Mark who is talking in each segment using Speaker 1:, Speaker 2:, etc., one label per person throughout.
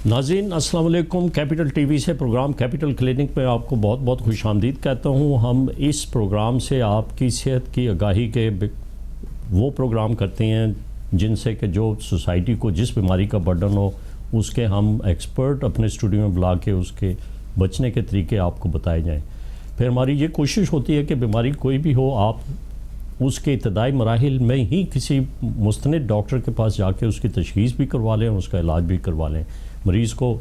Speaker 1: ناظرین السلام علیکم، کیپٹل ٹی وی سے پروگرام کیپٹل کلینک میں آپ کو بہت بہت خوش آمدید کہتا ہوں۔ ہم اس پروگرام سے آپ کی صحت کی آگاہی کے وہ پروگرام کرتے ہیں جن سے کہ جو سوسائٹی کو جس بیماری کا برڈن ہو اس کے ہم ایکسپرٹ اپنے اسٹوڈیو میں بلا کے اس کے بچنے کے طریقے آپ کو بتائے جائیں۔ پھر ہماری یہ کوشش ہوتی ہے کہ بیماری کوئی بھی ہو، آپ اس کے ابتدائی مراحل میں ہی کسی مستند ڈاکٹر کے پاس جا کے اس کی تشخیص بھی کروا لیں اور اس کا علاج بھی کروا لیں۔ مریض کو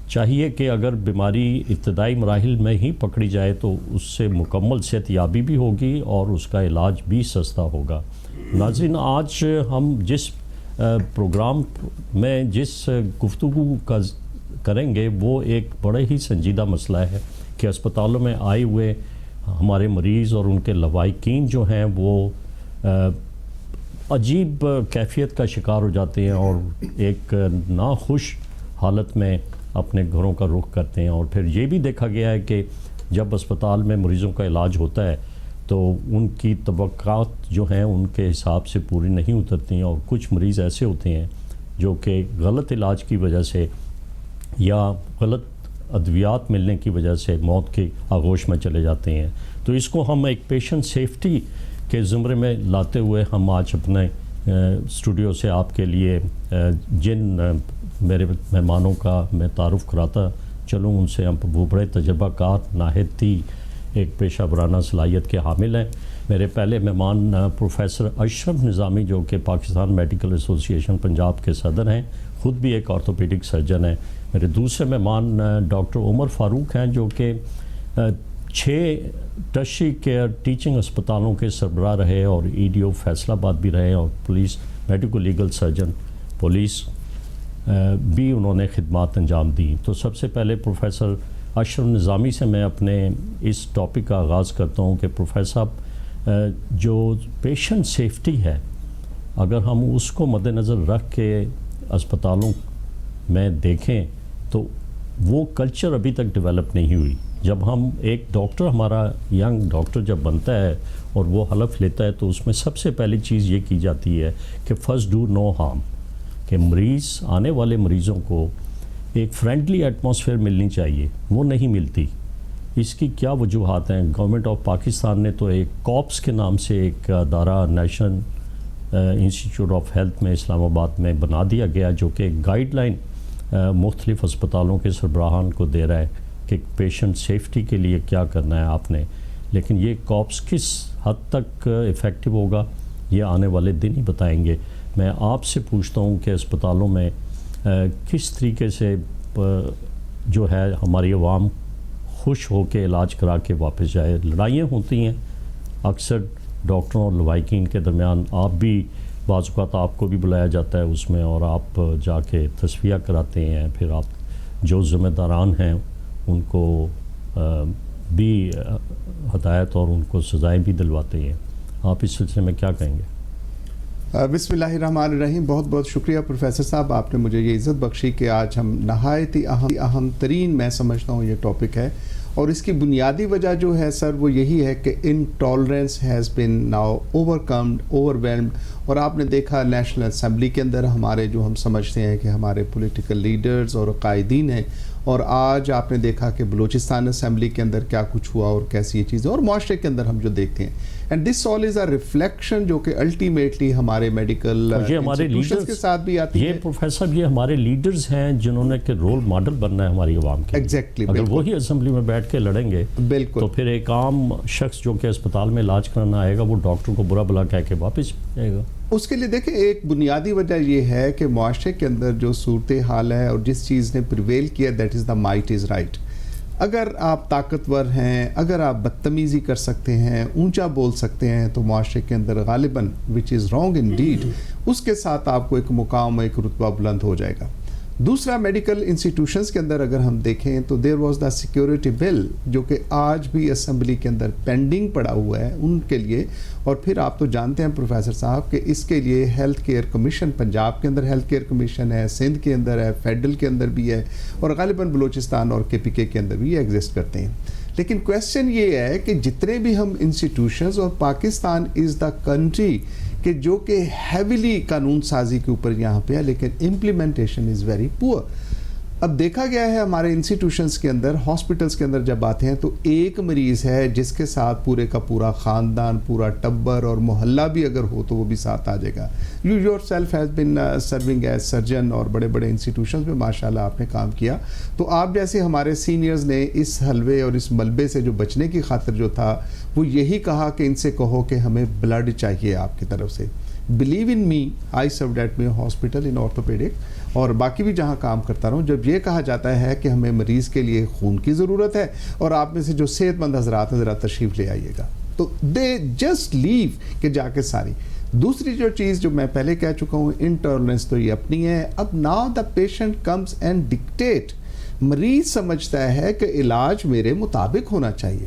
Speaker 1: چاہیے کہ اگر بیماری ابتدائی مراحل میں ہی پکڑی جائے تو اس سے مکمل صحت یابی بھی ہوگی اور اس کا علاج بھی سستا ہوگا۔ ناظرین، آج ہم جس پروگرام میں جس گفتگو کا کریں گے وہ ایک بڑے ہی سنجیدہ مسئلہ ہے کہ اسپتالوں میں آئے ہوئے ہمارے مریض اور ان کے لواحقین جو ہیں وہ عجیب کیفیت کا شکار ہو جاتے ہیں اور ایک ناخوش حالت میں اپنے گھروں کا رخ کرتے ہیں۔ اور پھر یہ بھی دیکھا گیا ہے کہ جب اسپتال میں مریضوں کا علاج ہوتا ہے تو ان کی توقعات جو ہیں ان کے حساب سے پوری نہیں اترتی ہیں، اور کچھ مریض ایسے ہوتے ہیں جو کہ غلط علاج کی وجہ سے یا غلط ادویات ملنے کی وجہ سے موت کے آغوش میں چلے جاتے ہیں۔ تو اس کو ہم ایک پیشنٹ سیفٹی کے زمرے میں لاتے ہوئے ہم آج اپنے اسٹوڈیو سے آپ کے لیے جن میرے مہمانوں کا میں تعارف کراتا چلوں ان سے ہم وہ بڑے تجربہ کار نہایتی ایک پیشہ ورانہ صلاحیت کے حامل ہیں۔ میرے پہلے مہمان پروفیسر اشرف نظامی جو کہ پاکستان میڈیکل ایسوسی ایشن پنجاب کے صدر ہیں، خود بھی ایک آرتھوپیڈک سرجن ہیں۔ میرے دوسرے مہمان ڈاکٹر عمر فاروق ہیں جو کہ 6 ٹرشری کیئر ٹیچنگ اسپتالوں کے سربراہ رہے اور EDO فیصل آباد بھی رہے اور police medico legal surgeon police بھی انہوں نے خدمات انجام دی۔ تو سب سے پہلے پروفیسر اشرف نظامی سے میں اپنے اس ٹاپک کا آغاز کرتا ہوں کہ پروفیسر صاحب، جو پیشنٹ سیفٹی ہے اگر ہم اس کو مد نظر رکھ کے اسپتالوں میں دیکھیں تو وہ کلچر ابھی تک ڈیولپ نہیں ہوئی۔ جب ہم ایک ڈاکٹر، ہمارا ینگ ڈاکٹر جب بنتا ہے اور وہ حلف لیتا ہے تو اس میں سب سے پہلی چیز یہ کی جاتی ہے کہ فرسٹ ڈو نو ہارم، کہ مریض آنے والے مریضوں کو ایک فرینڈلی ایٹماسفیئر ملنی چاہیے، وہ نہیں ملتی۔ اس کی کیا وجوہات ہیں؟ گورنمنٹ آف پاکستان نے تو ایک کاپس کے نام سے ایک ادارہ نیشنل انسٹیٹیوٹ آف ہیلتھ میں اسلام آباد میں بنا دیا گیا جو کہ گائیڈ لائن مختلف اسپتالوں کے سربراہان کو دے رہا ہے کہ پیشنٹ سیفٹی کے لیے کیا کرنا ہے آپ نے۔ لیکن یہ کاپس کس حد تک افیکٹو ہوگا یہ آنے والے دن ہی بتائیں گے۔ میں آپ سے پوچھتا ہوں کہ اسپتالوں میں کس طریقے سے جو ہے ہماری عوام خوش ہو کے علاج کرا کے واپس جائے۔ لڑائیاں ہوتی ہیں اکثر ڈاکٹروں اور لواحقین کے درمیان، آپ بھی بعض اوقات آپ کو بھی بلایا جاتا ہے اس میں اور آپ جا کے تصفیہ کراتے ہیں، پھر آپ جو ذمہ داران ہیں ان کو بھی ہدایت اور ان کو سزائیں بھی دلواتے ہیں۔ آپ اس سلسلے میں کیا کہیں گے؟
Speaker 2: بسم اللہ الرحمن الرحیم۔ بہت بہت شکریہ پروفیسر صاحب، آپ نے مجھے یہ عزت بخشی کہ آج ہم نہایت ہی اہم ترین میں سمجھتا ہوں یہ ٹاپک ہے، اور اس کی بنیادی وجہ جو ہے سر وہ یہی ہے کہ انٹالرنس ہیز بین ناؤ اوورکمڈ، اوورویلمڈ۔ اور آپ نے دیکھا نیشنل اسمبلی کے اندر ہمارے جو ہم سمجھتے ہیں کہ ہمارے پولیٹیکل لیڈرز اور قائدین ہیں، اور آج آپ نے دیکھا کہ بلوچستان اسمبلی کے اندر کیا کچھ ہوا اور کیسی یہ چیزیں، اور معاشرے کے اندر ہم جو دیکھتے ہیں، and this all is a reflection جو کہ الٹیمیٹلی ہمارے میڈیکل انسٹیٹیوشنز کے ساتھ بھی آتی ہے۔
Speaker 1: یہ پروفیسر یہ ہمارے لیڈرز ہیں جنہوں نے کہ رول ماڈل بننا ہے ہماری عوام کے۔
Speaker 2: ایگزیکٹلی،
Speaker 1: اگر وہی اسمبلی میں بیٹھ کے لڑیں گے
Speaker 2: بالکل،
Speaker 1: تو پھر ایک عام شخص جو کہ اسپتال میں علاج کرنا آئے گا وہ ڈاکٹر کو برا بلا کہہ کے واپس جائے گا۔
Speaker 2: اس کے لیے دیکھیں ایک بنیادی وجہ یہ ہے کہ معاشرے کے اندر جو صورتحال ہے اور جس چیز نے پریویل کیا، that is the might is right. اگر آپ طاقتور ہیں، اگر آپ بدتمیزی کر سکتے ہیں، اونچا بول سکتے ہیں، تو معاشرے کے اندر غالباً وچ از رانگ ان ڈیڈ، اس کے ساتھ آپ کو ایک مقام، ایک رتبہ بلند ہو جائے گا۔ دوسرا، میڈیکل انسٹیٹیوشنز کے اندر اگر ہم دیکھیں تو دیر واز دا سیکیورٹی بل جو کہ آج بھی اسمبلی کے اندر پینڈنگ پڑا ہوا ہے ان کے لیے۔ اور پھر آپ تو جانتے ہیں پروفیسر صاحب کہ اس کے لیے ہیلتھ کیئر کمیشن، پنجاب کے اندر ہیلتھ کیئر کمیشن ہے، سندھ کے اندر ہے، فیڈرل کے اندر بھی ہے، اور غالباً بلوچستان اور KPK کے اندر بھی یہ ایگزسٹ کرتے ہیں۔ لیکن کویسچن یہ ہے کہ جتنے بھی ہم انسٹیٹیوشنز، اور پاکستان از دا کنٹری کہ جو کہ ہیویلی قانون سازی کے اوپر یہاں پہ ہے، لیکن امپلیمنٹیشن از ویری پور۔ اب دیکھا گیا ہے ہمارے انسٹیٹیوشنز کے اندر، ہاسپٹلس کے اندر جب آتے ہیں تو ایک مریض ہے جس کے ساتھ پورے کا پورا خاندان، پورا ٹبر اور محلہ بھی اگر ہو تو وہ بھی ساتھ آ جائے گا. You yourself has been serving as surgeon اور بڑے بڑے انسٹیٹیوشنز میں ماشاءاللہ آپ نے کام کیا. تو آپ جیسے ہمارے سینئرز نے اس حلوے اور اس ملبے سے جو بچنے کی خاطر جو تھا وہ یہی کہا کہ ان سے کہو کہ ہمیں بلڈ چاہیے آپ کی طرف سے. Believe in me, I served at me hospital in orthopaedic اور باقی بھی جہاں کام کرتا رہوں. جب یہ کہا جاتا ہے کہ ہمیں مریض کے لیے خون کی ضرورت ہے اور آپ میں سے جو صحت مند حضرات ہیں ذرا تشریف لے آئیے گا، تو دے جسٹ لیو کہ جا کے ساری. دوسری جو چیز جو میں پہلے کہہ چکا ہوں، انٹالرنس تو یہ اپنی ہے. اب now the patient comes and dictate. مریض سمجھتا ہے کہ علاج میرے مطابق ہونا چاہیے.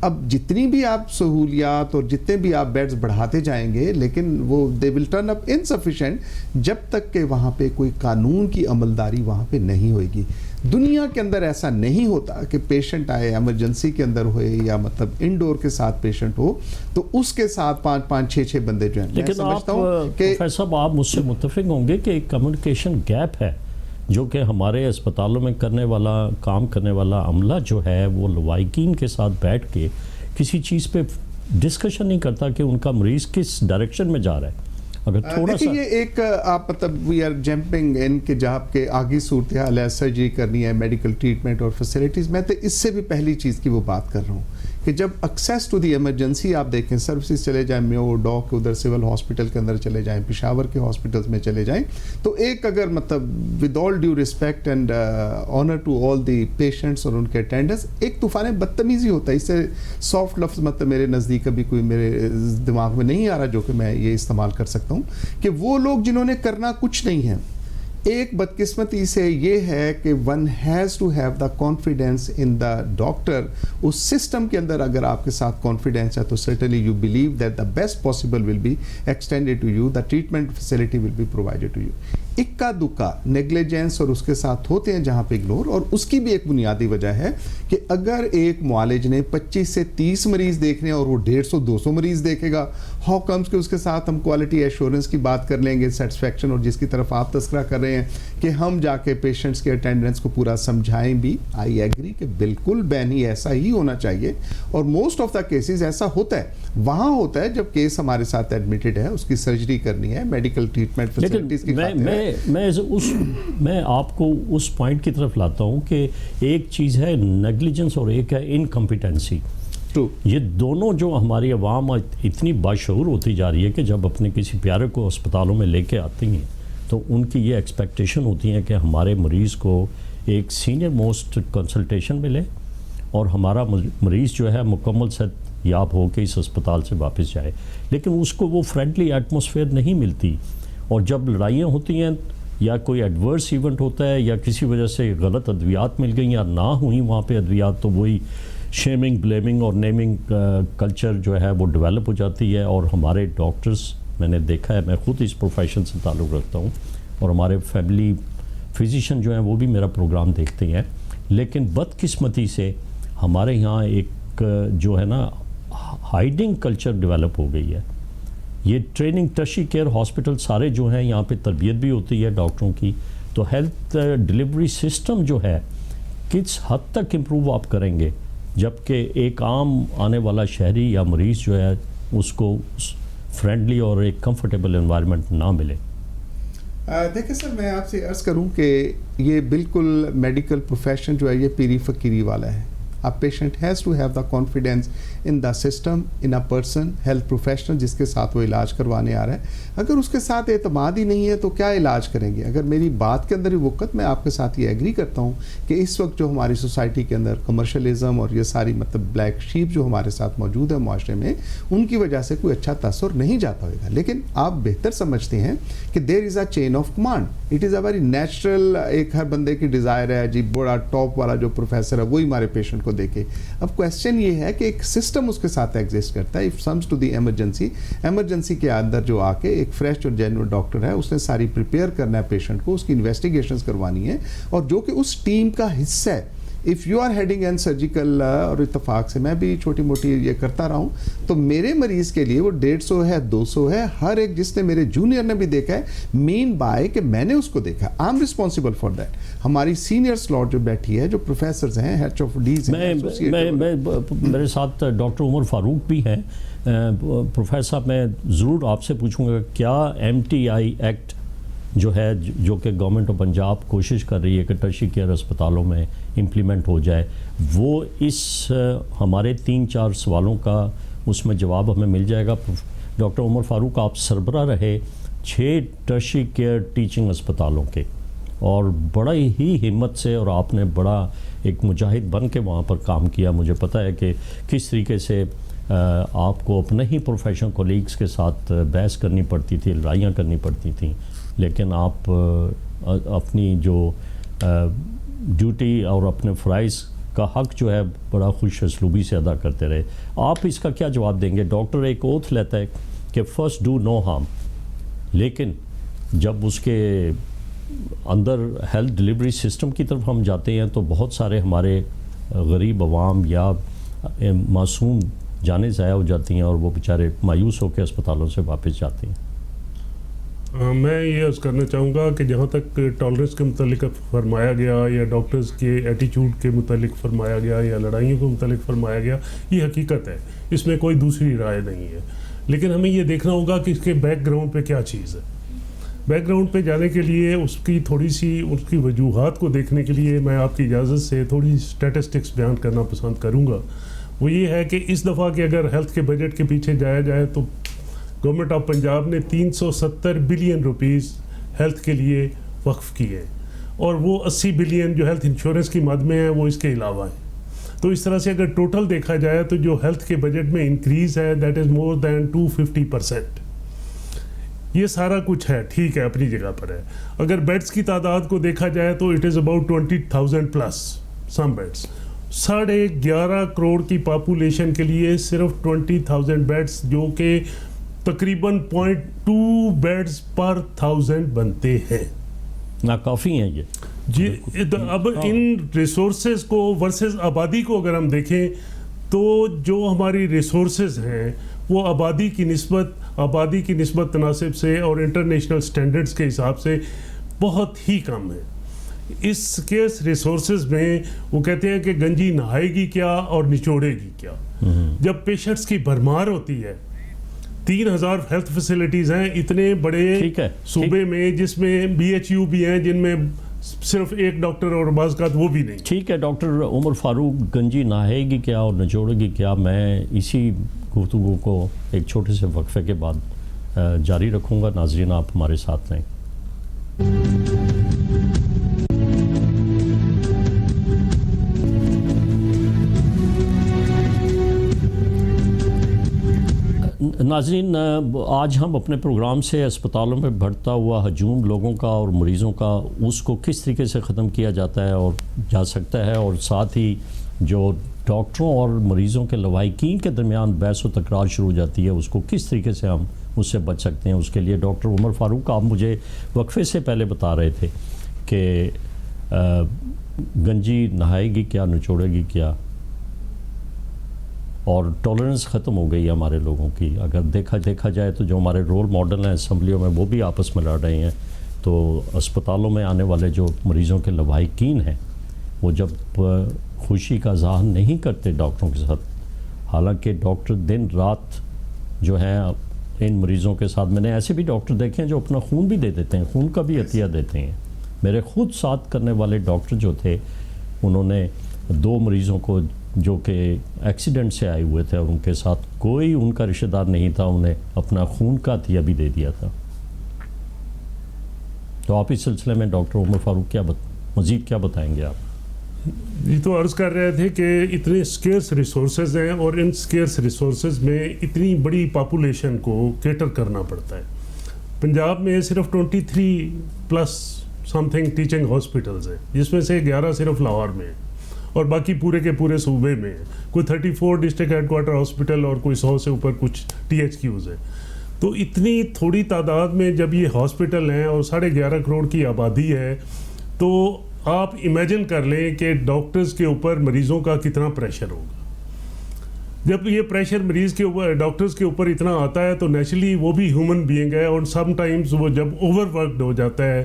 Speaker 2: اب جتنی بھی آپ سہولیات اور جتنے بھی آپ بیڈز بڑھاتے جائیں گے لیکن وہ دے ول ٹرن اپ انسفیشینٹ جب تک کہ وہاں پہ کوئی قانون کی عملداری وہاں پہ نہیں ہوئے گی. دنیا کے اندر ایسا نہیں ہوتا کہ پیشنٹ آئے ایمرجنسی کے اندر ہوئے یا مطلب انڈور کے ساتھ پیشنٹ ہو تو اس کے ساتھ 5-5-6 بندے جو ہیں.
Speaker 1: لیکن آپ پروفیسر صاحب آپ مجھ سے متفق ہوں گے کہ ایک کمیونیکیشن گیپ ہے جو کہ ہمارے اسپتالوں میں کام کرنے والا عملہ جو ہے وہ لوائقین کے ساتھ بیٹھ کے کسی چیز پہ ڈسکشن نہیں کرتا کہ ان کا مریض کس ڈائریکشن میں جا رہا ہے. اگر تھوڑا سا
Speaker 2: یہ ایک آپ مطلب وی آر جمپنگ ان کہ جہاں کے آگے صورتحال ہے، سرجری کرنی ہے، میڈیکل ٹریٹمنٹ اور فیسلٹیز. میں تو اس سے بھی پہلی چیز کی وہ بات کر رہا ہوں کہ جب ایکسیس ٹو دی ایمرجنسی آپ دیکھیں، سروسز چلے جائیں میو ڈاک کے ادھر سول ہاسپٹل کے اندر چلے جائیں، پشاور کے ہاسپٹلز میں چلے جائیں، تو ایک اگر مطلب with all due respect and honour to all the patients اور ان کے اٹینڈنس، ایک طوفان بدتمیزی ہوتا ہے. اس سے سافٹ لفظ مطلب میرے نزدیک ابھی کوئی میرے دماغ میں نہیں آ رہا جو کہ میں یہ استعمال کر سکتا ہوں کہ وہ لوگ جنہوں نے کرنا کچھ نہیں ہے. ایک بدقسمتی سے یہ ہے کہ one has to have the confidence in the doctor. اس سسٹم کے اندر اگر آپ کے ساتھ کانفیڈینس ہے تو certainly you believe that the best possible will be extended to you, the treatment facility will be provided to you. اکا دکا نیگلیجنس اور اس کے ساتھ ہوتے ہیں جہاں پہ اگنور، اور اس کی بھی ایک بنیادی وجہ ہے کہ اگر ایک معالج نے 25 سے 30 مریض دیکھنے اور وہ 150-200 مریض دیکھے گا، ہاؤ کمز کہ اس کے ساتھ ہم کوالٹی ایشورنس کی بات کر لیں گے، سیٹسفیکشن، اور جس کی طرف آپ تذکرہ کر رہے ہیں کہ ہم جا کے پیشنٹس کے اٹینڈنس کو پورا سمجھائیں بھی. آئی ایگری کہ بالکل بینی ایسا ہی ہونا چاہیے اور موسٹ آف دا کیسز ایسا ہوتا ہے. وہاں ہوتا ہے جب کیس ہمارے ساتھ ایڈمیٹڈ ہے، اس کی سرجری کرنی ہے، میڈیکل ٹریٹمنٹ فیسلٹیز کی خاطر ہے.
Speaker 1: میں آپ کو اس پوائنٹ کی طرف لاتا ہوں کہ ایک چیز ہے نیگلیجنس اور ایک ہے انکمپیٹنسی. یہ دونوں جو ہماری عوام اتنی باشعور ہوتی جا رہی ہے کہ جب اپنے کسی پیارے کو اسپتالوں میں لے کے آتی ہیں تو ان کی یہ ایکسپیکٹیشن ہوتی ہے کہ ہمارے مریض کو ایک سینئر موسٹ کنسلٹیشن ملے اور ہمارا مریض جو ہے مکمل صحت یاب ہو کے اس اسپتال سے واپس جائے. لیکن اس کو وہ فرینڈلی ایٹماسفیئر نہیں ملتی، اور جب لڑائیاں ہوتی ہیں یا کوئی ایڈورس ایونٹ ہوتا ہے یا کسی وجہ سے غلط ادویات مل گئیں یا نہ ہوئیں وہاں پہ ادویات، تو وہی شیمنگ، بلیمنگ اور نیمنگ کلچر جو ہے وہ ڈیولپ ہو جاتی ہے. اور ہمارے ڈاکٹرز، میں نے دیکھا ہے، میں خود اس پروفیشن سے تعلق رکھتا ہوں اور ہمارے فیملی فزیشین جو ہیں وہ بھی میرا پروگرام دیکھتے ہیں، لیکن بدقسمتی سے ہمارے یہاں ایک جو ہے نا ہائیڈنگ کلچر ڈیولپ ہو گئی ہے. یہ ٹریننگ ٹرشی کیئر ہاسپٹل سارے جو ہیں یہاں پہ تربیت بھی ہوتی ہے ڈاکٹروں کی، تو ہیلتھ ڈلیوری سسٹم جو ہے کس حد تک امپروو آپ کریں گے جبکہ ایک عام آنے والا شہری یا مریض جو ہے اس کو فرینڈلی اور ایک کمفرٹیبل انوائرمنٹ نہ ملے.
Speaker 2: دیکھیں سر، میں آپ سے عرض کروں کہ یہ بالکل میڈیکل پروفیشن جو ہے یہ پیری فقیری والا ہے. A patient has to have the confidence in the system, in a person, health professional جس کے ساتھ وہ علاج کروانے آ رہا ہے. اگر اس کے ساتھ اعتماد ہی نہیں ہے تو کیا علاج کریں گے؟ اگر میری بات کے اندر ہی وقت میں آپ کے ساتھ یہ ایگری کرتا ہوں کہ اس وقت جو ہماری سوسائٹی کے اندر کمرشلزم اور یہ ساری مطلب بلیک شیپ جو ہمارے ساتھ موجود ہے معاشرے میں، ان کی وجہ سے کوئی اچھا تاثر نہیں جاتا ہوئے گا. لیکن آپ بہتر سمجھتے ہیں کہ there is a chain of command. It is a very natural, ایک ہر بندے کی ڈیزائر ہے جی بڑا ٹاپ والا جو پروفیسر ہے وہی ہمارے پیشنٹ کو دیکھے. اب کویسچن یہ ہے کہ ایک سسٹم اس کے ساتھ ایگزسٹ کرتا ہے. If comes to the emergency کے اندر جو آ کے ایک فریش اور جینوئن ڈاکٹر ہے، اس نے ساری پریپیئر کرنا ہے پیشنٹ کو، اس کی انویسٹیگیشنز کروانی ہے، اور جو کہ اس ٹیم کا حصہ ہے. If you are heading an surgical اور اتفاق سے میں بھی چھوٹی موٹی یہ کرتا رہا ہوں تو میرے مریض کے لیے وہ 150 ہے 200 ہے, ہر ایک جس نے میرے جونیئر نے بھی دیکھا ہے, مین بائی کہ میں نے اس کو دیکھا, I am responsible for that. ہماری سینئر سلاٹ جو بیٹھی ہے, جو پروفیسرز ہیں, ہیڈ آف ڈیز ہیں,
Speaker 1: میرے ساتھ ڈاکٹر عمر فاروق بھی ہیں. پروفیسر میں ضرور آپ سے پوچھوں گا کیا MTI ایکٹ جو ہے, جو کہ گورنمنٹ آف پنجاب کوشش کر رہی ہے کہ ٹرشری کیئر اسپتالوں میں امپلیمنٹ ہو جائے, وہ اس ہمارے 3-4 سوالوں کا اس میں جواب ہمیں مل جائے گا. ڈاکٹر عمر فاروق, آپ سربراہ رہے 6 ٹرشری کیئر ٹیچنگ اسپتالوں کے, اور بڑا ہی ہمت سے, اور آپ نے بڑا ایک مجاہد بن کے وہاں پر کام کیا. مجھے پتہ ہے کہ کس طریقے سے آپ کو اپنے ہی پروفیشنل کولیگز کے ساتھ بحث کرنی پڑتی تھی, لڑائیاں کرنی پڑتی تھیں, لیکن آپ اپنی جو ڈیوٹی اور اپنے فرائض کا حق جو ہے بڑا خوش اسلوبی سے ادا کرتے رہے. آپ اس کا کیا جواب دیں گے؟ ڈاکٹر ایک اوتھ لیتا ہے کہ فرسٹ ڈو نو ہارم, لیکن جب اس کے اندر ہیلتھ ڈلیوری سسٹم کی طرف ہم جاتے ہیں تو بہت سارے ہمارے غریب عوام یا معصوم جانیں ضائع ہو جاتی ہیں, اور وہ بیچارے مایوس ہو کے اسپتالوں سے واپس جاتے ہیں.
Speaker 3: میں یہ عرض کرنا چاہوں گا کہ جہاں تک ٹالرنس کے متعلق فرمایا گیا, یا ڈاکٹرز کے ایٹیچیوڈ کے متعلق فرمایا گیا, یا لڑائیوں کے متعلق فرمایا گیا, یہ حقیقت ہے, اس میں کوئی دوسری رائے نہیں ہے. لیکن ہمیں یہ دیکھنا ہوگا کہ اس کے بیک گراؤنڈ پہ کیا چیز ہے. بیک گراؤنڈ پہ جانے کے لیے اس کی تھوڑی سی اس کی وجوہات کو دیکھنے کے لیے میں آپ کی اجازت سے تھوڑی اسٹیٹسٹکس بیان کرنا پسند کروں گا. وہ یہ ہے کہ اس دفعہ کہ اگر ہیلتھ کے بجٹ کے پیچھے جایا جائے تو گورنمنٹ آف پنجاب نے 370 بلین روپیز ہیلتھ کے لیے وقف کیے, اور وہ 80 بلین جو ہیلتھ انشورنس کی مد میں ہیں وہ اس کے علاوہ ہیں. تو اس طرح سے اگر ٹوٹل دیکھا جائے تو جو ہیلتھ کے بجٹ میں انکریز ہے دیٹ از مور دین 250%. یہ سارا کچھ ہے, ٹھیک ہے, اپنی جگہ پر ہے. اگر بیڈز کی تعداد کو دیکھا جائے تو it is about 20,000 plus some beds. 11.5 crore کی پاپولیشن کے لیے صرف 20,000 بیڈز, جو کہ تقریباً 0.2 بیڈز پر 1000 بنتے ہیں,
Speaker 1: ناکافی ہیں یہ
Speaker 3: جی. اب ان ریسورسز کو ورسز آبادی کو اگر ہم دیکھیں تو جو ہماری ریسورسز ہیں وہ آبادی کی نسبت تناسب سے اور انٹرنیشنل سٹینڈرڈز کے حساب سے بہت ہی کم ہے. اس سکیرس ریسورسز میں وہ کہتے ہیں کہ گنجی نہائے گی کیا اور نچوڑے گی کیا. جب پیشنٹس کی بھرمار ہوتی ہے, 3000 ہیلتھ فیسلٹیز ہیں اتنے بڑے صوبے میں, جس میں BHU بھی ہیں جن میں صرف ایک ڈاکٹر اور بعض اوقات وہ بھی نہیں.
Speaker 1: ٹھیک ہے ڈاکٹر عمر فاروق, گنجی نہائے گی کیا اور نچوڑے گی کیا, میں اسی گفتگو کو ایک چھوٹے سے وقفے کے بعد جاری رکھوں گا. ناظرین, آپ ہمارے ساتھ رہیں. ناظرین, آج ہم اپنے پروگرام سے اسپتالوں میں بڑھتا ہوا ہجوم لوگوں کا اور مریضوں کا, اس کو کس طریقے سے ختم کیا جاتا ہے اور جا سکتا ہے, اور ساتھ ہی جو ڈاکٹروں اور مریضوں کے لواحقین کے درمیان بحث و تکرار شروع ہو جاتی ہے, اس کو کس طریقے سے ہم اس سے بچ سکتے ہیں. اس کے لیے ڈاکٹر عمر فاروق, آپ مجھے وقفے سے پہلے بتا رہے تھے کہ گنجی نہائے گی کیا, نچوڑے گی کیا, اور ٹالرنس ختم ہو گئی ہے ہمارے لوگوں کی. اگر دیکھا جائے تو جو ہمارے رول ماڈل ہیں اسمبلیوں میں وہ بھی آپس میں لڑ رہے ہیں, تو اسپتالوں میں آنے والے جو مریضوں کے لواحقین ہیں وہ جب خوشی کا اظہار نہیں کرتے ڈاکٹروں کے ساتھ, حالانکہ ڈاکٹر دن رات جو ہیں ان مریضوں کے ساتھ, میں نے ایسے بھی ڈاکٹر دیکھے ہیں جو اپنا خون بھی دے دیتے ہیں, خون کا بھی عطیہ دیتے ہیں. میرے خود ساتھ کرنے والے ڈاکٹر جو تھے, انہوں نے 2 مریضوں کو جو کہ ایکسیڈنٹ سے آئے ہوئے تھے اور ان کے ساتھ کوئی ان کا رشتہ دار نہیں تھا, انہیں اپنا خون کا عطیہ بھی دے دیا تھا. تو آپ اس سلسلے میں ڈاکٹر عمر فاروق مزید کیا بتائیں گے آپ؟
Speaker 3: یہ تو عرض کر رہے تھے کہ اتنے سکیرس ریسورسز ہیں, اور ان سکیرس ریسورسز میں اتنی بڑی پاپولیشن کو کیٹر کرنا پڑتا ہے. پنجاب میں صرف 23 plus some thing teaching hospitals ہیں, جس میں سے 11 صرف لاہور میں ہیں, اور باقی پورے کے پورے صوبے میں ہیں. کوئی 34 ڈسٹرکٹ ہیڈ کوارٹر ہاسپٹل اور کوئی 100 سے اوپر کچھ THQs ہیں. تو اتنی تھوڑی تعداد میں جب یہ ہاسپٹل ہیں اور 11.5 کروڑ کی آبادی ہے, تو آپ امیجن کر لیں کہ ڈاکٹرز کے اوپر مریضوں کا کتنا پریشر ہوگا. جب یہ پریشر مریض کے اوپر ڈاکٹرز کے اوپر اتنا آتا ہے تو نیچرلی وہ بھی ہیومن بینگ ہے, اور سم ٹائمز وہ جب اوور ورکڈ ہو جاتا ہے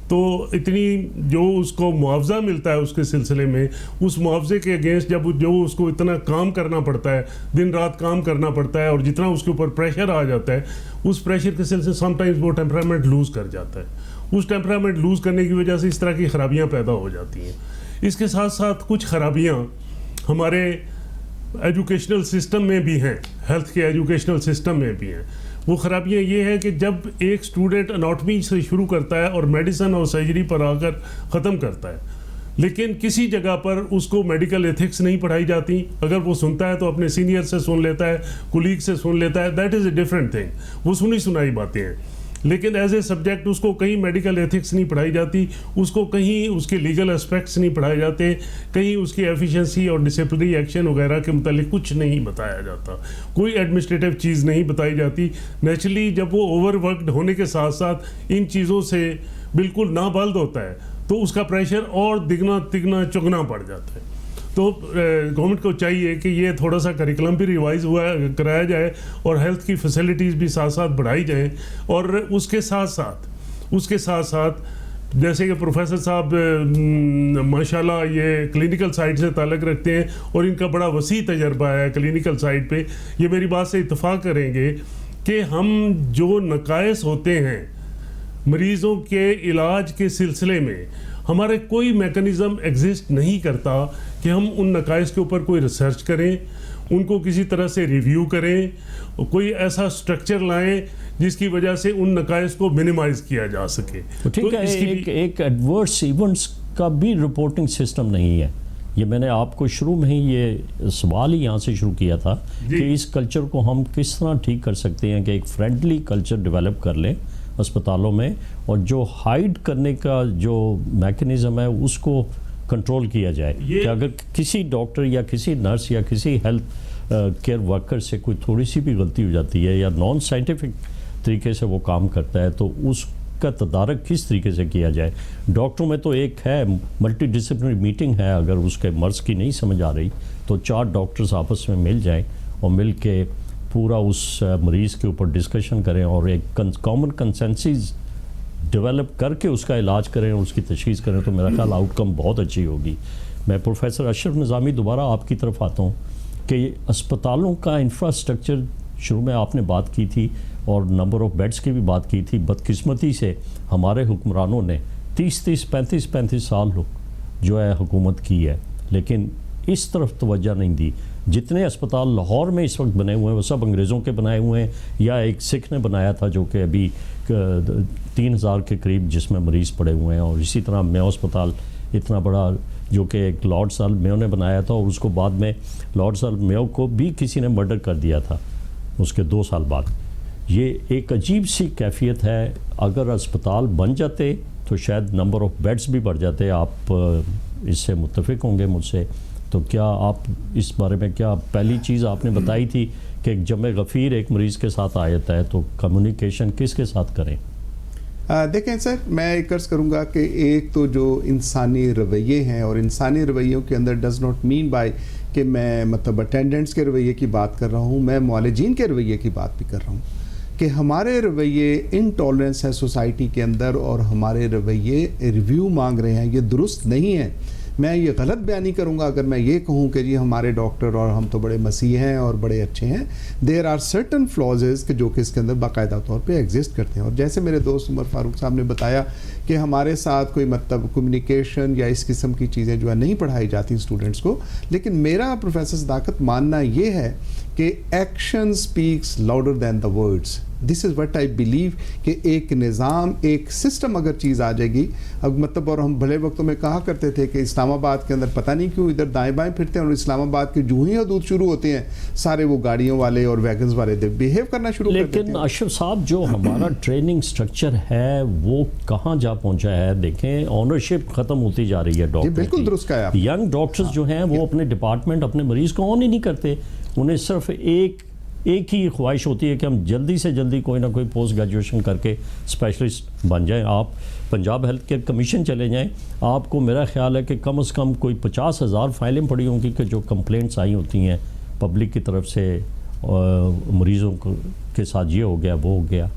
Speaker 3: تو اتنی جو اس کو معاوضہ ملتا ہے اس کے سلسلے میں, اس معاوضے کے اگینسٹ جب جو اس کو اتنا کام کرنا پڑتا ہے, دن رات کام کرنا پڑتا ہے, اور جتنا اس کے اوپر پریشر آ جاتا ہے اس پریشر کے سلسلے سم ٹائمز وہ ٹیمپرامنٹ لوز کر جاتا ہے. اس ٹیمپرامنٹ لوز کرنے کی وجہ سے اس طرح کی خرابیاں پیدا ہو جاتی ہیں. اس کے ساتھ ساتھ کچھ خرابیاں ہمارے ایجوکیشنل سسٹم میں بھی ہیں, ہیلتھ کے ایجوکیشنل سسٹم میں بھی ہیں. وہ خرابیاں یہ ہے کہ جب ایک اسٹوڈنٹ اناٹمی سے شروع کرتا ہے اور میڈیسن اور سرجری پر آ کر ختم کرتا ہے, لیکن کسی جگہ پر اس کو میڈیکل ایتھکس نہیں پڑھائی جاتی. اگر وہ سنتا ہے تو اپنے سینئر سے سن لیتا ہے, کولیگ سے سن لیتا ہے, that is a different thing. وہ سنی سنائی باتیں ہیں, لیکن ایز اے سبجیکٹ اس کو کہیں میڈیکل ایتھکس نہیں پڑھائی جاتی, اس کو کہیں اس کے لیگل اسپیکٹس نہیں پڑھائے جاتے, کہیں اس کی ایفیشنسی اور ڈسپلنری ایکشن وغیرہ کے متعلق کچھ نہیں بتایا جاتا, کوئی ایڈمنسٹریٹو چیز نہیں بتائی جاتی. نیچرلی جب وہ اوور ورکڈ ہونے کے ساتھ ساتھ ان چیزوں سے بالکل نابالد ہوتا ہے تو اس کا پریشر اور دگنا تگنا چگنا پڑ جاتا ہے. تو گورنمنٹ کو چاہیے کہ یہ تھوڑا سا کریکلم بھی ریوائز کرایا جائے اور ہیلتھ کی فیسلٹیز بھی ساتھ ساتھ بڑھائی جائیں. اور اس کے ساتھ ساتھ جیسے کہ پروفیسر صاحب ماشاءاللہ یہ کلینکل سائٹ سے تعلق رکھتے ہیں اور ان کا بڑا وسیع تجربہ ہے کلینکل سائٹ پہ, یہ میری بات سے اتفاق کریں گے کہ ہم جو نقائص ہوتے ہیں مریضوں کے علاج کے سلسلے میں, ہمارے کوئی میکنزم ایگزسٹ نہیں کرتا کہ ہم ان نقائص کے اوپر کوئی ریسرچ کریں, ان کو کسی طرح سے ریویو کریں, کوئی ایسا سٹرکچر لائیں جس کی وجہ سے ان نقائص کو منیمائز کیا جا سکے.
Speaker 1: ٹھیک ہے, ایک ایڈورس ایونٹس کا بھی رپورٹنگ سسٹم نہیں ہے. یہ میں نے آپ کو شروع میں ہی یہ سوال ہی یہاں سے شروع کیا تھا کہ اس کلچر کو ہم کس طرح ٹھیک کر سکتے ہیں کہ ایک فرینڈلی کلچر ڈیولپ کر لیں اسپتالوں میں, اور جو ہائڈ کرنے کا جو میکنزم ہے اس کو کنٹرول کیا جائے. کہ اگر کسی ڈاکٹر یا کسی نرس یا کسی ہیلتھ کیئر ورکر سے کوئی تھوڑی سی بھی غلطی ہو جاتی ہے یا نان سائنٹیفک طریقے سے وہ کام کرتا ہے تو اس کا تدارک کس طریقے سے کیا جائے. ڈاکٹروں میں تو ایک ہے ملٹی ڈسپلنری میٹنگ ہے, اگر اس کے مرض کی نہیں سمجھ آ رہی تو 4 ڈاکٹرز آپس میں مل جائیں اور مل کے پورا اس مریض کے اوپر ڈسکشن کریں اور ایک کامن کنسنسس ڈیولپ کر کے اس کا علاج کریں اور اس کی تشخیص کریں, تو میرا خیال آؤٹ کم بہت اچھی ہوگی. میں پروفیسر اشرف نظامی دوبارہ آپ کی طرف آتا ہوں کہ اسپتالوں کا انفراسٹرکچر شروع میں آپ نے بات کی تھی اور نمبر آف بیڈز کی بھی بات کی تھی. بدقسمتی سے ہمارے حکمرانوں نے 35 سال جو ہے حکومت کی ہے, لیکن اس طرف توجہ نہیں دی. جتنے اسپتال لاہور میں اس وقت بنے ہوئے ہیں وہ سب انگریزوں کے بنائے ہوئے ہیں یا ایک سکھ نے بنایا تھا جو کہ ابھی 3000 کے قریب جس میں مریض پڑے ہوئے ہیں. اور اسی طرح میو اسپتال اتنا بڑا جو کہ ایک لارڈ سال میو نے بنایا تھا, اور اس کو بعد میں لارڈ سال میو کو بھی کسی نے مرڈر کر دیا تھا اس کے 2 سال بعد. یہ ایک عجیب سی کیفیت ہے. اگر اسپتال بن جاتے تو شاید نمبر آف بیڈز بھی بڑھ جاتے. آپ اس سے متفق ہوں گے مجھ سے, تو کیا آپ اس بارے میں, کیا پہلی چیز آپ نے بتائی تھی کہ ایک جمع غفیر ایک مریض کے ساتھ آ جاتا ہے تو کمیونیکیشن کس کے ساتھ کریں؟
Speaker 2: دیکھیں سر, میں ایک عرض کروں گا کہ ایک تو جو انسانی رویے ہیں, اور انسانی رویوں کے اندر ڈز ناٹ مین بائی کہ میں مطلب اٹینڈنٹس کے رویے کی بات کر رہا ہوں, میں معالجین کے رویے کی بات بھی کر رہا ہوں کہ ہمارے رویے انٹالرنس ہے سوسائٹی کے اندر, اور ہمارے رویے ریویو مانگ رہے ہیں. یہ درست نہیں ہے. میں یہ غلط بیانی کروں گا اگر میں یہ کہوں کہ جی ہمارے ڈاکٹر اور ہم تو بڑے مسیح ہیں اور بڑے اچھے ہیں. دیر آر سرٹن فلازز کہ جو کہ اس کے اندر باقاعدہ طور پہ ایگزسٹ کرتے ہیں. اور جیسے میرے دوست عمر فاروق صاحب نے بتایا کہ ہمارے ساتھ کوئی مطلب کمیونیکیشن یا اس قسم کی چیزیں جو ہے نہیں پڑھائی جاتی اسٹوڈنٹس کو, لیکن میرا پروفیسر صداقت ماننا یہ ہے کہ action speaks louder than the words. This is what I believe کہ ایک نظام, ایک سسٹم اگر چیز آ جائے گی, اب مطلب, اور ہم بھلے وقتوں میں کہا کرتے تھے کہ اسلام آباد کے اندر پتہ نہیں کیوں ادھر دائیں بائیں پھرتے ہیں, اور اسلام آباد کے جو ہی حدود شروع ہوتے ہیں سارے وہ گاڑیوں والے اور ویگنز والے بیہیو کرنا شروع کر دیتے ہیں.
Speaker 1: لیکن اشرف صاحب جو ہمارا ٹریننگ سٹرکچر ہے وہ کہاں جا پہنچا ہے؟ دیکھیں اونرشپ ختم ہوتی جا رہی ہے ڈاکٹر.
Speaker 2: بالکل درست کہا آپ.
Speaker 1: ینگ ڈاکٹرز جو ہیں وہ اپنے ڈپارٹمنٹ اپنے مریض کو آن ہی نہیں کرتے. انہیں صرف ایک ایک ہی خواہش ہوتی ہے کہ ہم جلدی سے جلدی کوئی نہ کوئی پوسٹ گریجویشن کر کے اسپیشلسٹ بن جائیں. آپ پنجاب ہیلتھ کیئر کمیشن چلے جائیں, آپ کو میرا خیال ہے کہ کم از کم کوئی 50,000 فائلیں پڑی ہوں گی کہ جو کمپلینٹس آئی ہوتی ہیں پبلک کی طرف سے, مریضوں کے ساتھ یہ ہو گیا وہ ہو گیا.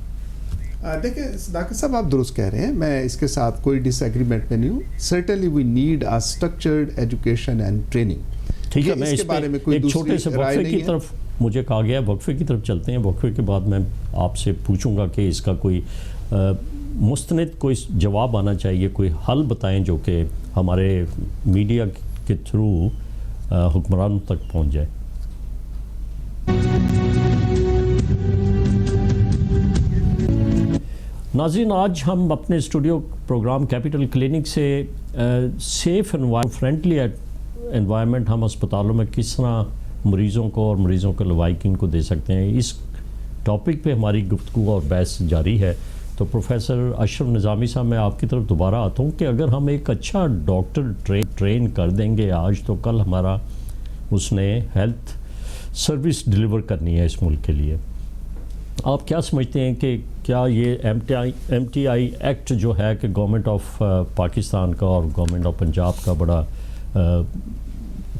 Speaker 2: دیکھیں ڈاکٹر صاحب آپ درست کہہ رہے ہیں, میں اس کے ساتھ کوئی ڈس ایگریمنٹ میں نہیں ہوں. Certainly we need a structured education and training.
Speaker 1: ٹھیک ہے, میں اس پہ ایک چھوٹے سے وقفے کی طرف مجھے کہا گیا ہے, وقفے کی طرف چلتے ہیں. وقفے کے بعد میں آپ سے پوچھوں گا کہ اس کا کوئی مستند کوئی جواب آنا چاہیے, کوئی حل بتائیں جو کہ ہمارے میڈیا کے تھرو حکمرانوں تک پہنچ جائے. ناظرین, آج ہم اپنے اسٹوڈیو پروگرام کیپٹل کلینک سے سیف فرینڈلی انوائرمنٹ ہم اسپتالوں میں کس طرح مریضوں کو اور مریضوں کے لوائقین کو دے سکتے ہیں, اس ٹاپک پہ ہماری گفتگو اور بحث جاری ہے. تو پروفیسر اشرف نظامی صاحب, میں آپ کی طرف دوبارہ آتا ہوں کہ اگر ہم ایک اچھا ڈاکٹر ٹرین کر دیں گے آج, تو کل ہمارا اس نے ہیلتھ سروس ڈلیور کرنی ہے اس ملک کے لیے. آپ کیا سمجھتے ہیں کہ کیا یہ ایم ٹی آئی ایکٹ جو ہے کہ گورنمنٹ آف پاکستان کا اور گورنمنٹ آف پنجاب کا بڑا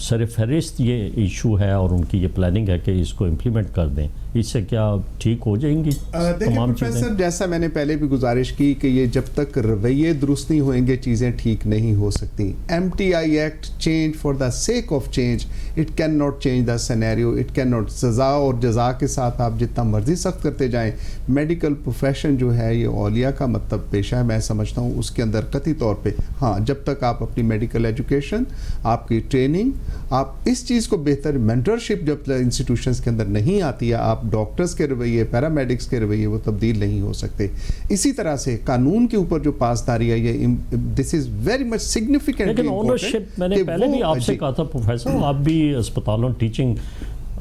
Speaker 1: سر فہرست یہ ایشو ہے اور ان کی یہ پلاننگ ہے کہ اس کو امپلیمنٹ کر دیں, اس سے کیا ٹھیک ہو جائیں گی تمام چیزیں؟
Speaker 2: پروفیسر, جیسا میں نے پہلے بھی گزارش کی کہ یہ جب تک رویے درست نہیں ہوئیں گے چیزیں ٹھیک نہیں ہو سکتی. M T I act change for the sake of change, it can not change the scenario, it can not. سزا اور جزا کے ساتھ آپ جتنا مرضی سخت کرتے جائیں, میڈیکل پروفیشن جو ہے یہ اولیاء کا مطلب پیشہ ہے, میں سمجھتا ہوں اس کے اندر قطعی طور پہ ہاں, جب تک آپ اپنی میڈیکل ایجوکیشن, آپ کی ٹریننگ, آپ اس چیز کو بہتر مینٹرشپ جب انسٹیٹیوشنز کے اندر نہیں آتی ہے, آپ ڈاکٹرز کے رویے, پیرامیڈکس کے رویے وہ تبدیل نہیں ہو سکتے. اسی طرح سے قانون کے اوپر جو پاسداری ہے, یہ دس از ویری مچ سگنیفیکنٹ.
Speaker 1: لیکن اونرشپ میں نے پہلے بھی آپ سے کہا تھا پروفیسر, آپ بھی اسپتالوں ٹیچنگ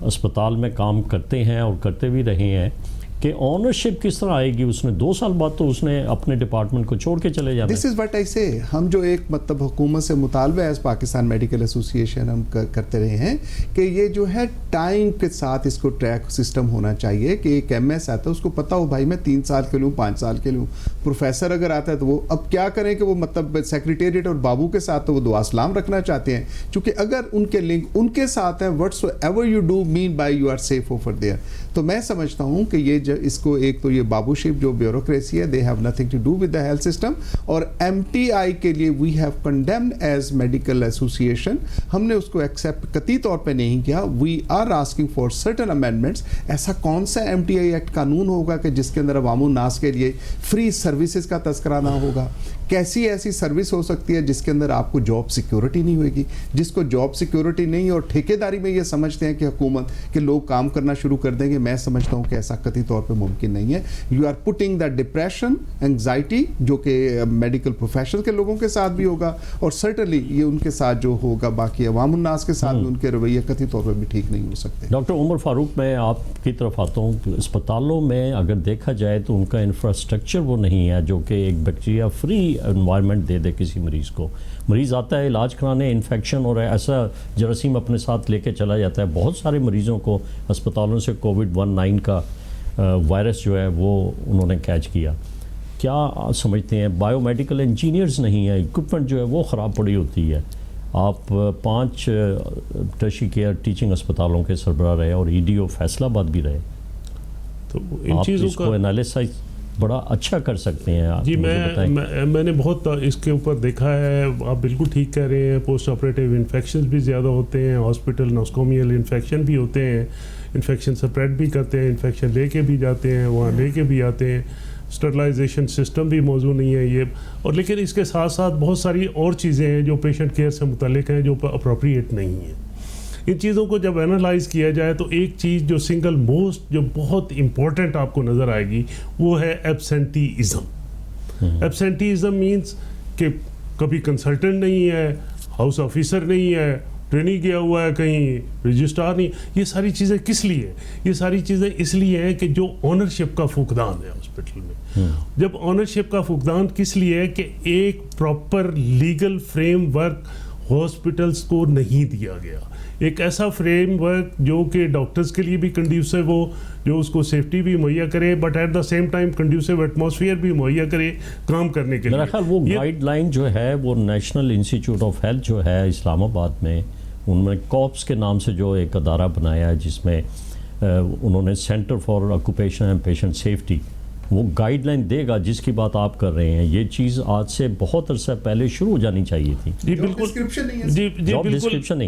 Speaker 1: اسپتال میں کام کرتے ہیں اور کرتے بھی رہے ہیں, کہ اونرشپ کس طرح آئے گی؟ اس نے 2 سال بعد تو اس نے اپنے ڈپارٹمنٹ کو چھوڑ کے چلے جانا.
Speaker 2: دس از واٹ آئی سے. ہم جو ایک مطلب حکومت سے مطالبہ as Pakistan medical association ہم کرتے رہے ہیں کہ یہ جو ہے ٹائم کے ساتھ اس کو ٹریک سسٹم ہونا چاہیے, کہ ایک ایم ایس آتا ہے اس کو پتا ہو بھائی میں 3 سال کے لوں, 5 سال کے لوں. پروفیسر اگر آتا ہے تو وہ اب کیا کریں کہ وہ مطلب سیکریٹریٹ اور بابو کے ساتھ تو وہ دعا سلام رکھنا چاہتے ہیں, چونکہ اگر ان کے لنک ان کے ساتھ ہیں, whatsoever you do man by you are safe over there. تو میں سمجھتا ہوں کہ یہ اس کو ایک تو یہ بابو شپ جو بیوروکریسی ہے, they have nothing to do with the health system. اور ایم ٹی آئی کے لیے we have condemned as medical association, ہم نے اس کو ایکسیپٹ قطعی طور پہ نہیں کیا. We are asking for certain amendments. ایسا کون سا ایم ٹی آئی ایکٹ قانون ہوگا کہ جس کے اندر عوام الناس کے لیے فری سروسز کا تذکرہ نہ ہوگا؟ کیسی ایسی سروس ہو سکتی ہے جس کے اندر آپ کو جاب سیکیورٹی نہیں ہوئے گی؟ جس کو جاب سیکیورٹی نہیں اور ٹھیکیداری میں یہ سمجھتے ہیں کہ حکومت کے لوگ کام کرنا شروع کر دیں گے, میں سمجھتا ہوں کہ ایسا قطعی طور پہ ممکن نہیں ہے. You are putting the depression, anxiety, جو کہ میڈیکل پروفیشنل کے لوگوں کے ساتھ بھی ہوگا, اور سرٹنلی یہ ان کے ساتھ جو ہوگا باقی عوام الناس کے ساتھ بھی ان کے رویے قطعی طور پہ بھی ٹھیک نہیں ہو سکتے.
Speaker 1: ڈاکٹر عمر فاروق, میں آپ کی طرف آتا ہوں. اسپتالوں میں اگر دیکھا جائے تو ان کا انفراسٹرکچر وہ نہیں ہے جو کہ ایک بیکٹیریا فری انوائرمنٹ دے دے کسی مریض کو. مریض آتا ہے علاج کرانے, انفیکشن اور ایسا جراثیم اپنے ساتھ لے کے چلا جاتا ہے. بہت سارے مریضوں کو اسپتالوں سے کووڈ-19 کا وائرس جو ہے وہ انہوں نے کیچ کیا. کیا سمجھتے ہیں بایو میڈیکل انجینئرز نہیں ہیں, اکوپمنٹ جو ہے وہ خراب پڑی ہوتی ہے. آپ 5 ٹرشری کیئر ٹیچنگ اسپتالوں کے سربراہ رہے اور ای ڈی او فیصل آباد بھی رہے, تو ان چیزوں کو انالیسائز بڑا اچھا کر سکتے ہیں.
Speaker 3: جی میں نے بہت اس کے اوپر دیکھا ہے. آپ بالکل ٹھیک کہہ رہے ہیں, پوسٹ آپریٹیو انفیکشنز بھی زیادہ ہوتے ہیں, ہاسپٹل نوسکومیل انفیکشن بھی ہوتے ہیں, انفیکشن سپریڈ بھی کرتے ہیں, انفیکشن لے کے بھی جاتے ہیں, وہاں لے کے بھی آتے ہیں. اسٹرلائزیشن سسٹم بھی موضوع نہیں ہے یہ, اور لیکن اس کے ساتھ ساتھ بہت ساری اور چیزیں ہیں جو پیشنٹ کیئر سے متعلق ہیں جو اپروپریٹ نہیں ہیں. ان چیزوں کو جب انالائز کیا جائے تو ایک چیز جو سنگل موسٹ جو بہت امپورٹنٹ آپ کو نظر آئے گی وہ ہے ایبسینٹیزم. ایبسینٹیزم مینس کہ کبھی کنسلٹنٹ نہیں ہے, ہاؤس آفیسر نہیں ہے, ٹریننگ کیا ہوا ہے کہیں, رجسٹرار نہیں. یہ ساری چیزیں کس لیے؟ یہ ساری چیزیں اس لیے ہیں کہ جو اونرشپ کا فقدان ہے ہاسپٹل میں. جب اونرشپ کا فقدان کس لیے ہے کہ ایک proper legal frame work hospitals کو نہیں دیا گیا. ایک ایسا فریم ورک جو کہ ڈاکٹرز کے لیے بھی کنڈیوسیو ہو, جو اس کو سیفٹی بھی مہیا کرے, but at the same time conducive atmosphere بھی مہیا کرے کام کرنے کے لیے.
Speaker 1: میرا خیال وہ گائیڈ لائن جو ہے وہ نیشنل انسٹیٹیوٹ آف ہیلتھ جو ہے اسلام آباد میں, ان میں کاپس کے نام سے جو ایک ادارہ بنایا ہے جس میں انہوں نے centre for occupation and patient safety, وہ گائیڈ لائن دے گا جس کی بات آپ کر رہے ہیں. یہ چیز آج سے بہت عرصہ پہلے شروع ہو جانی چاہیے تھی.
Speaker 3: جی بالکل,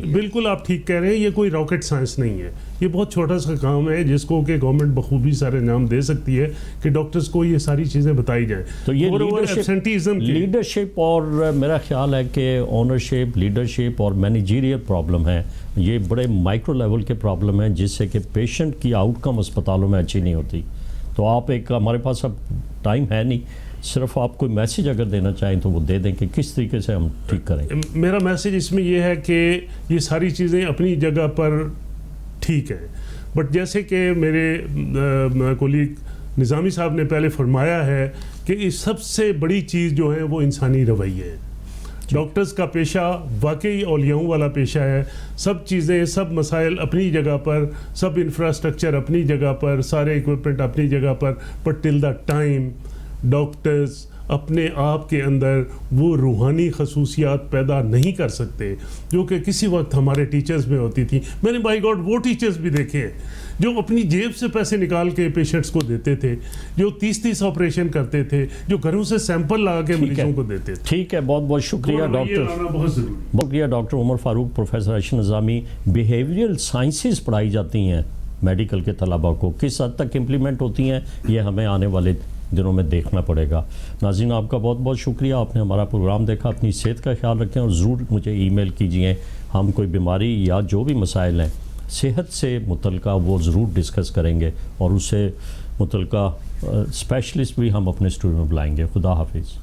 Speaker 3: بالکل آپ ٹھیک کہہ رہے ہیں. یہ کوئی راکٹ سائنس نہیں ہے, یہ بہت چھوٹا سا کام ہے جس کو کہ گورنمنٹ بخوبی سارے نام دے سکتی ہے کہ ڈاکٹرز کو یہ ساری چیزیں بتائی جائیں.
Speaker 1: تو یہ لیڈرشپ اور میرا خیال ہے کہ اونرشپ, لیڈرشپ اور مینیجیریل پرابلم ہے, یہ بڑے مائکرو لیول کے پرابلم ہیں جس سے کہ پیشنٹ کی آؤٹ کم اسپتالوں میں اچھی نہیں ہوتی. تو آپ ایک, ہمارے پاس اب ٹائم ہے نہیں, صرف آپ کوئی میسیج اگر دینا چاہیں تو وہ دے دیں کہ کس طریقے سے ہم ٹھیک کریں.
Speaker 3: میرا میسیج اس میں یہ ہے کہ یہ ساری چیزیں اپنی جگہ پر ٹھیک ہیں, بٹ جیسے کہ میرے کولیگ نظامی صاحب نے پہلے فرمایا ہے کہ سب سے بڑی چیز جو ہے وہ انسانی رویے ہے. ڈاکٹرز کا پیشہ واقعی اولیاؤں والا پیشہ ہے. سب چیزیں, سب مسائل اپنی جگہ پر, سب انفراسٹرکچر اپنی جگہ پر, سارے ایکوپمنٹ اپنی جگہ پر, but till the time doctors اپنے آپ کے اندر وہ روحانی خصوصیات پیدا نہیں کر سکتے جو کہ کسی وقت ہمارے ٹیچرز میں ہوتی تھی. میں نے بائی گاڈ وہ ٹیچرز بھی دیکھے ہیں جو اپنی جیب سے پیسے نکال کے پیشنٹس کو دیتے تھے, جو 30 آپریشن کرتے تھے, جو گھروں سے سیمپل لا کے مریضوں کو دیتے تھے.
Speaker 1: ٹھیک ہے, بہت بہت شکریہ ڈاکٹر,
Speaker 3: بہت ضروری.
Speaker 1: بہت شکریہ ڈاکٹر عمر فاروق. پروفیسر ارشد نظامی, بیہیویئرل سائنسز پڑھائی جاتی ہیں میڈیکل کے طلباء کو, کس حد تک امپلیمنٹ ہوتی ہیں یہ ہمیں آنے والے دنوں میں دیکھنا پڑے گا. ناظرین آپ کا بہت بہت شکریہ, آپ نے ہمارا پروگرام دیکھا. اپنی صحت کا خیال رکھیں اور ضرور مجھے ای میل کیجئے. ہم کوئی بیماری یا جو بھی مسائل ہیں صحت سے متعلقہ وہ ضرور ڈسکس کریں گے, اور اس سے متعلقہ اسپیشلسٹ بھی ہم اپنے اسٹوڈیو میں بلائیں گے. خدا حافظ.